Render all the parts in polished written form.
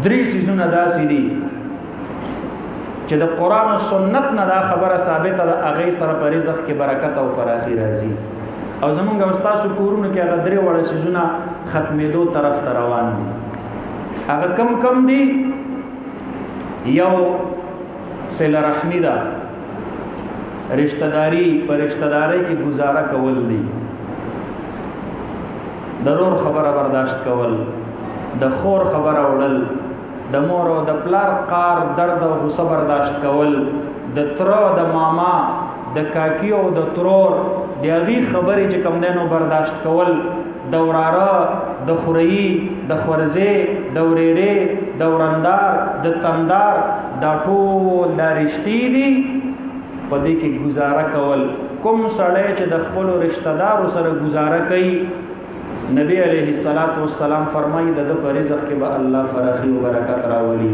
درې سيزونه داسې دي چې د قران او سنت نه دا خبره ثابته ده هغه سره په رزق کې برکت او فراخي راځي او زمونږ استاد کورونه کې هغه درې وړ سيزونه ختمېدو طرف ته روان دي هغه کم دي یو صله رحمی ده رشتہ داری پر رشتہ داری کې گزاره کول دي ضرور خبره برداشت کول د خور خبره وړل د مور او د پلار قار درد او غصه برداشت کول د تر د ماما د کاکی او د ترور دغه خبرې چې کم دینو برداشت کول د وراره د خورئی د خورزه د ورېره د ورندار د تندار دا ټول د رښتې دي په دې کې گزاره کول کوم سړی چې د خپل رشتہ دارو سره گزاره کوي نبی علیہ الصلوۃ والسلام فرمایي د په رزق کې به الله فراخي او برکت راولي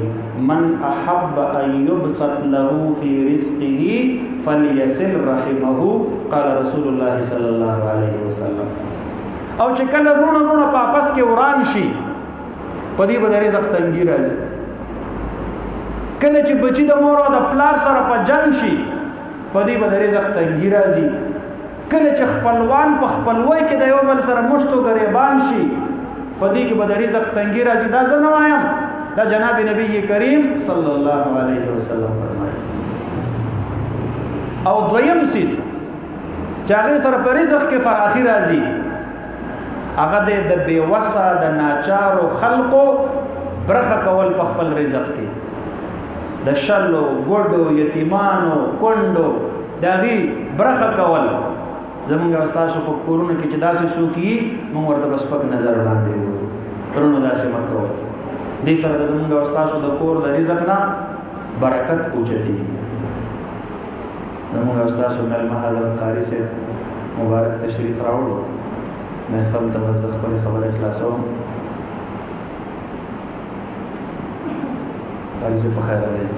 من احب ان يبسط له في رزقه فليصل رحمه قال رسول الله صلی الله علیه وسلم او چې کله رونه پاپس کې وران شي په دې به رزق تنګي راځي کله چې بچی د مور او د پلار سره په جنگ شي په دې به رزق تنګي راځي کله چې خپلوان په خپلوي کې د یو بل سره مشتو غریبان شي په دې کې به رزق تنګي راځي دا زه نه وایم دا جناب نبی کریم صلی الله علیه وسلم فرمایي او دویم سیس چې هغه سره په رزق کې فراخي راځي هغه د بیوسه د ناچارو خلقو برخه کول په خپل رزق کې د شلو ګډو یتیمانو کندو دغه برخه کول زمونږ استاد په کورونه کې چې داسې شوکي موږ ورته بس پک نظر باندې وو پرونو داسې مکو دې سره زمونږ استاد د کور د رزق نه برکت اوچتي زمونږ استاد مل حضرت قاری سے مبارک تشریف راوړو محفل ته خپل خبره خلاصو قاری سے په خیر راځي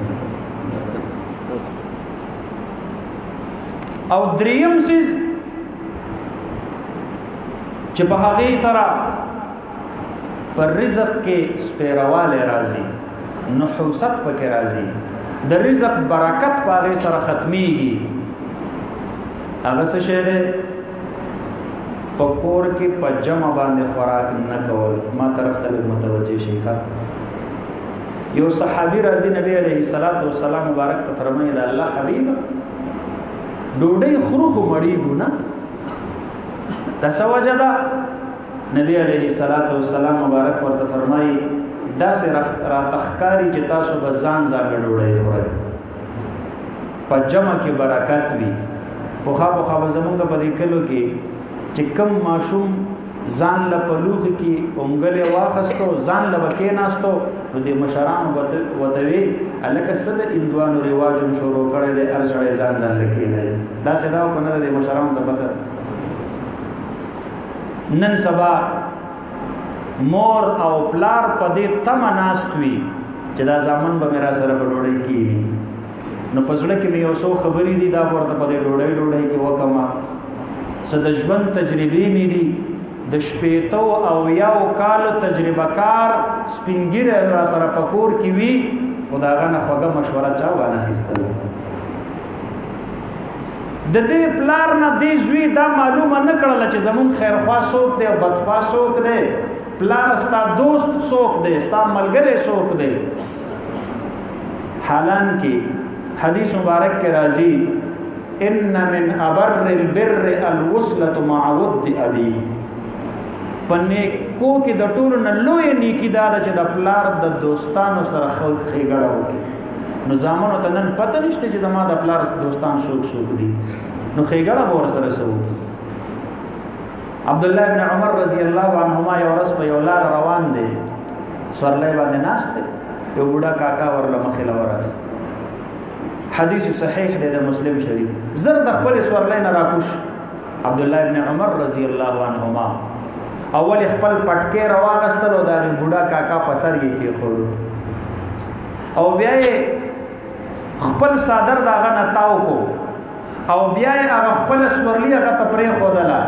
او دریم سیز چې په هغه سره پر رزق کې سپیرواله راځي نحوست پکې راځي د رزق برکت په هغه سره ختميږي هغه څه شه ده په کور کې په جمع باندې خوراک نه کول ما طرف ته متوجه شيخه یو صحابي راځي نبی عليه الصلاه والسلام مبارک ته فرمایي دا الله حبيب ډوډۍ خروخ مړی ګونه دا سوجدا نبی علیہ الصلوۃ والسلام مبارک ورته فرمایي دا سه را تخکاری چې تاسو به ځان ډوډۍ خورئ په جمع کې برکت وي خو خو زمونږ په دې کلو کې چې کم ماشوم ځان له پلوخ کې اونګله واخستو ځان له وکې ناستو نو د مشران وتوي الکه صد اندوانو رواجم شروع کړي د ارشړې ځان لکې نه دا صدا کو نه د مشران ته پته نن سبا مور او پلار په دې تم ناستوي چې دا ځامن به میرا سره په ډوړې کې نو پسړه کې مې اوسو خبرې دي دا ورته په دې ډوړې کې وکما صد ژوند تجربې مې دي د شپېتو او یو کال تجربه کار سپینګیره را سره پکور کې وی خداغه نه خوګه مشوره چا وانه هیستل د دې پلار نه دې زوی دا معلومه نه کړل چې زمون خیرخوا څوک دی او بدخوا څوک دی پلار ستا دوست څوک دی ستا ملګری څوک دی حالان کې حدیث مبارک کې راځي ان من ابر البر الوصله مع ود ابي پنه کو کې د ټولو نه لوی نیکی دا چې د پلار د دوستانو سره خېګړه وکړي نو زامنو ته نن پته نشته چې زما د پلار دوستان شوق دي نو خېګړه به ور سره سوي عبد الله ابن عمر رضی الله عنهما یو ورځ په یو لار روان دي سورلې باندې ناشته یو بوډا کاکا ورله مخې لورغه حدیث صحیح دی د مسلم شریف زر د خپل سورلې نه راکوش عبد الله ابن عمر رضی الله عنهما اول خپل پټکې رواغستلو دا بوډا کاکا پسر یې کې خور او بیا خپل صادر داغه نتاو کو او بیا هغه خپل سورلی هغه تپرې خودلا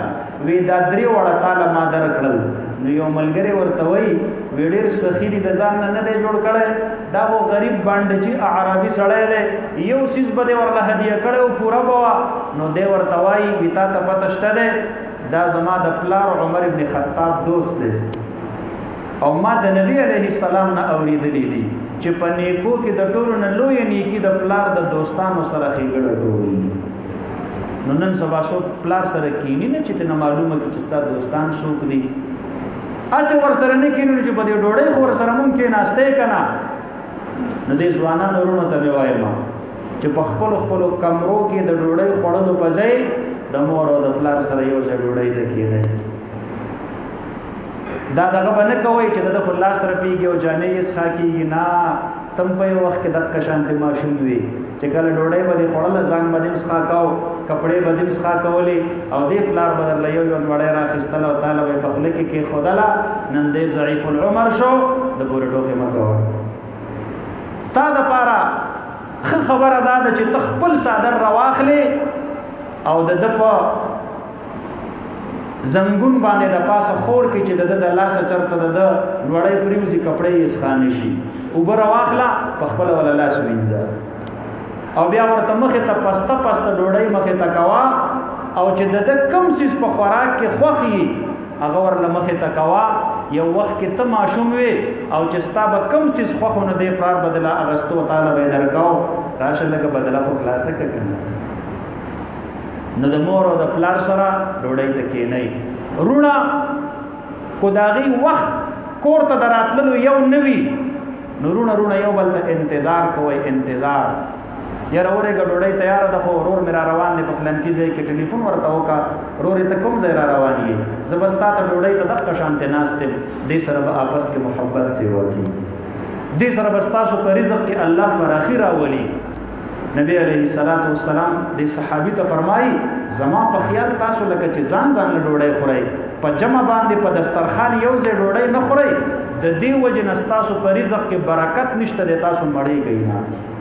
وی دا درې وړه تعالی ما درکړل نو یو ملګری ورته وای ویډیر سخی دي د ځان نه دی جوړ کړي دا و غریب باندې چې عربي سړی دی یو سیس به ورله هدیه کړي او پورا بوا نو دی ورته وایي وتا ته پته شته دی دا زما د پلار عمر ابن خطاب دوست دی او ما د نبی علیه السلام نه اوریدلی دي چې په نیکو کې د ټولو نه لوی نیکی د پلار د دوستانو سره ښېګړه کول نو نن سبا څوک پلار سره کینی نه چې ته معلومه کې چې ستا دوستان څوک دي اسه ور سره نه کینو چې په دې ډوړې خو ور سره ممکن ناشته کنا نو دې ځوانانو ورونو ته وایم چې په خپل کمرو کې د ډوړې خوړلو په ځای د مور او د پلار سره یو ځای ډوړې ته کینې دا دغه باندې کوي چې د خپل لاس سره پیږي او جانې یې ښه کیږي نه تم په وخت کې د قشانت ماشوم وي چې کله ډوډۍ باندې خوړل ځان باندې ښه کاو کپڑے باندې ښه کولې او دې پلار بدل یو وړې راخستل او تعالی په خپل کې خدلا نن دې ضعیف العمر شو د پورې ټوکې مکو تا د پاره خبره ده چې تخپل صادر رواخلې او د په زنګون باندې د پاسه خور کې چې د لاسه چرته د نوړې پریوزي کپڑے یې ښانه شي او بر واخلا په خپل ولا لاس وینځه او بیا ورته مخه ته پسته ډوړې مخه ته کوا او چې د کم سیس په خوراک کې خوخي هغه ورله مخه ته کوا یو وخت کې ته ماشوم وي او چې ستا به کم سیس خوخونه دې پرار بدله اغستو تعالی به درکاو راشه لکه بدله خو خلاصه کړه نو د مور او د پلار سره ډوډۍ ته کېنئ رونه کو داغي وخت کور ته دراتللو یو نوي نو رونه یو بل ته انتظار کوي انتظار یاره اورېږه ډوډۍ تیاره ده خو ورور مې را روان دی په فلان کې ځای کې ټلیفون ورته وکړه ورور ته کوم ځای را روان یې زه به ستا ته ډوډۍ ته دقه شانتې ناست یم دې سره به آپس کې محبت سیوا کړي دې سره به ستاسو په رزق کې الله فراخي راولي نبی علیہ الصلوۃ والسلام د صحابي ته فرمایي زما په خیال تاسو لکه چې ځان له ډوډۍ خورئ په جمع باندې په دسترخوان یو ځای ډوډۍ نه خورئ د دې وجه نه تاسو په رزق کې برکت نشته د تاسو مړېږئ نه